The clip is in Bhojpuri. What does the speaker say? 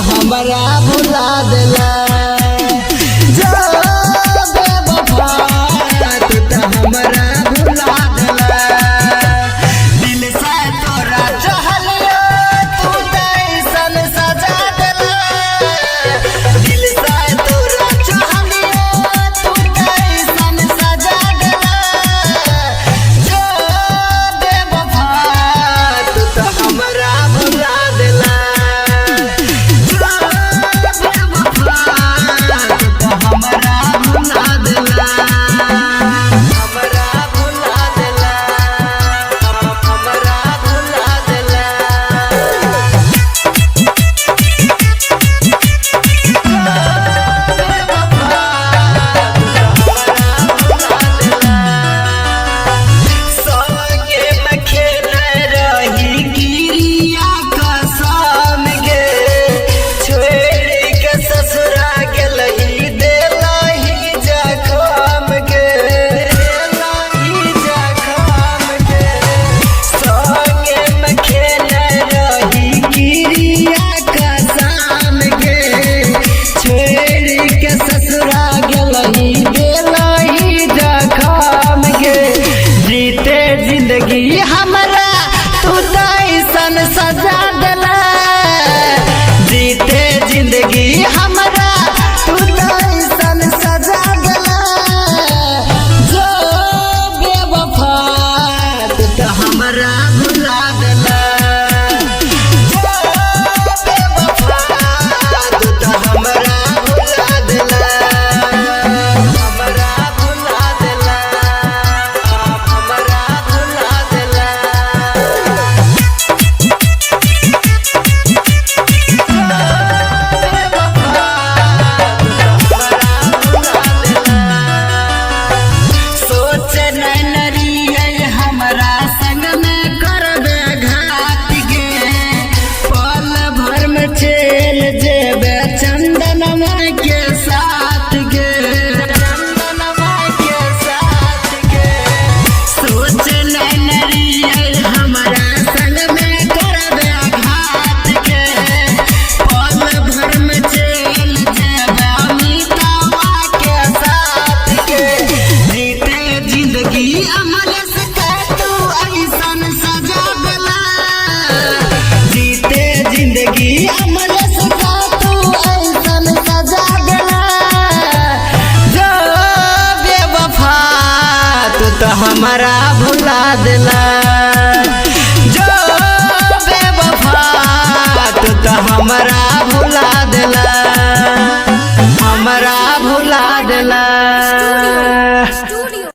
हमरा भुला देला। जो बेवफा तू तो हमरा भुला देला। दिल से तोरा चाहलियो तू तो ऐसन सजा देला। दिल से तोरा चाहलियो तू तो ऐसन सजा देला। जो बेवफा तू तो हमरा भुला देला। जिंदगी हमरा तू तो ऐसन सजा देला। जीते जिंदगी हमरा तू तो ऐसन सजा देला। जो बेवफा तू तो हमरा भुला देला। जो बेवफा तू तो हमरा भुला देला। हमरा भुला देला। हमरा भुला देला। सोचे नहीं नरिये हमरा संग में करबे घात गे। पल भर में चल जेबे चंदनमा के साथ गे। चंदनमा के साथ गे। सोचे नहीं नरिये हमरा संग में करबे घात गे। पल भर में चल जेबे अमितावा के साथ गे। जीते जिंदगी अमल से तू ऐसन सजा देला। जीते जिंदगी अमल से तू ऐसन सजा देला। जो बेवफा तू तो हमरा भुला देला।